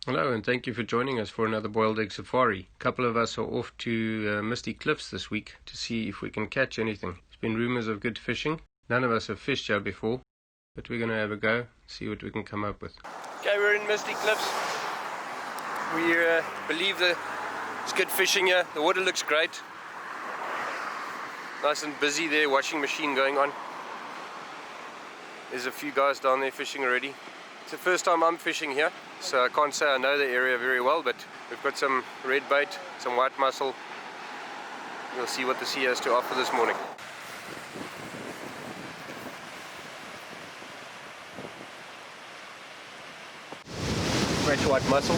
Hello, and thank you for joining us for another boiled egg safari. A couple of us are off to Misty Cliffs this week to see if we can catch anything. There's been rumours of good fishing. None of us have fished here before, but we're going to have a go, see what we can come up with. Okay, we're in Misty Cliffs. We believe that it's good fishing here. The water looks great. Nice and busy there, washing machine going on. There's a few guys down there fishing already. It's the first time I'm fishing here, so I can't say I know the area very well, but we've got some red bait, some white mussel. We'll see what the sea has to offer this morning. Fresh white mussel.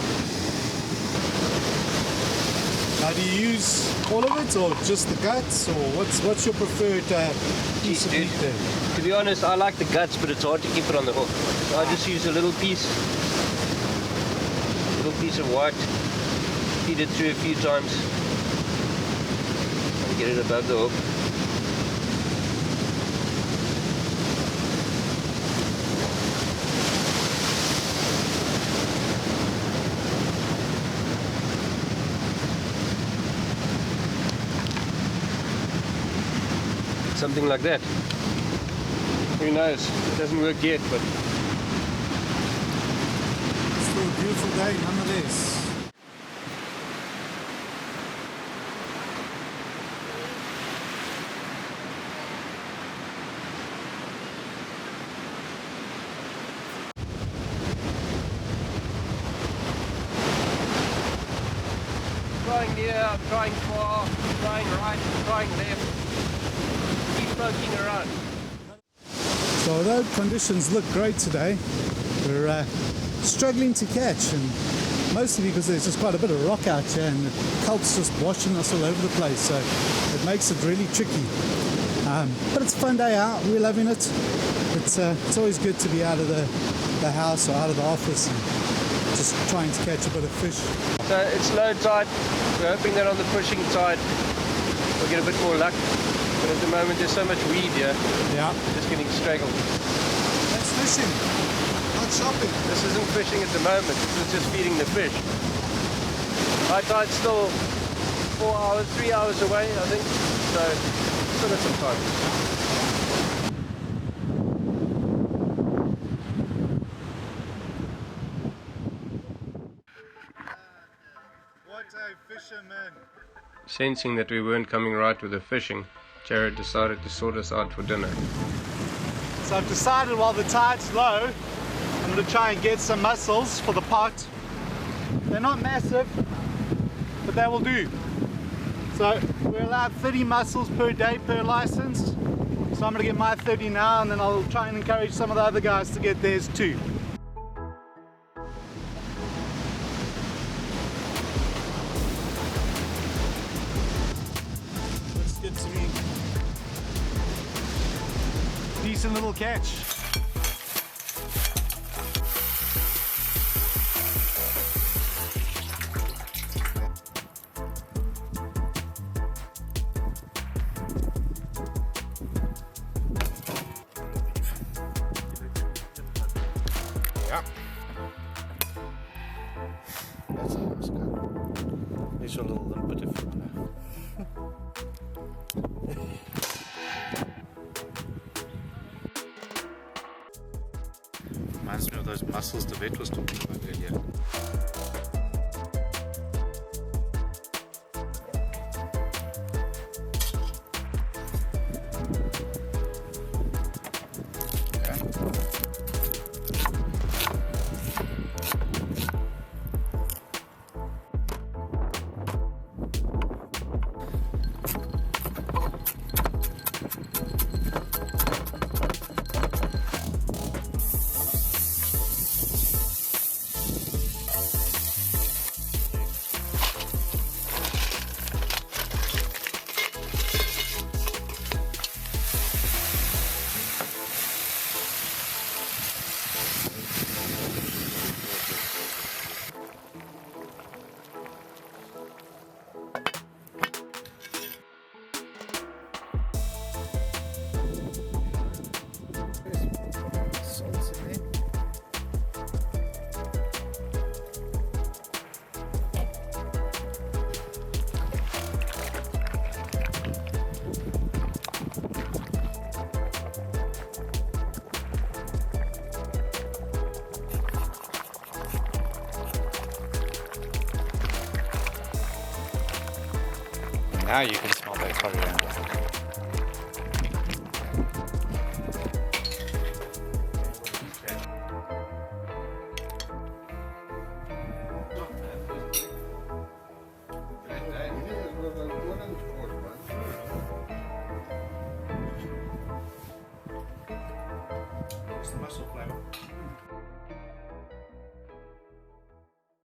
Now, do you use all of it, or just the guts, or what's your preferred piece of meat there? To be honest, I like the guts, but it's hard to keep it on the hook. So I just use a little piece of white, feed it through a few times, and get it above the hook. Something like that. Who knows? It doesn't work yet, but still a beautiful day nonetheless. trying near, trying far, trying right, trying left. Keep poking around. So although conditions look great today, we're struggling to catch, and mostly because there's just quite a bit of rock out here and the kelp's just washing us all over the place, so it makes it really tricky. But it's a fun day out, we're loving it. It's always good to be out of the house or out of the office and just trying to catch a bit of fish. So it's low tide, we're hoping that on the pushing tide we'll get a bit more luck. But at the moment there's so much weed here, Yeah. just getting straggled. That's fishing, not shopping. This isn't fishing at the moment, this is just feeding the fish. High tide's still 3 hours away, I think, so still got some time. What a fisherman. Sensing that we weren't coming right with the fishing, Jared decided to sort us out for dinner. So I've decided while the tide's low, I'm going to try and get some mussels for the pot. They're not massive, but they will do. So we're allowed 30 mussels per day per license. So I'm going to get my 30 now, and then I'll try and encourage some of the other guys to get theirs too. Looks good to me. Decent little catch. Ja. Dat sounds good. These are a little bit of reminds me of those mussels the vet was talking about earlier. now you can smell the coriander.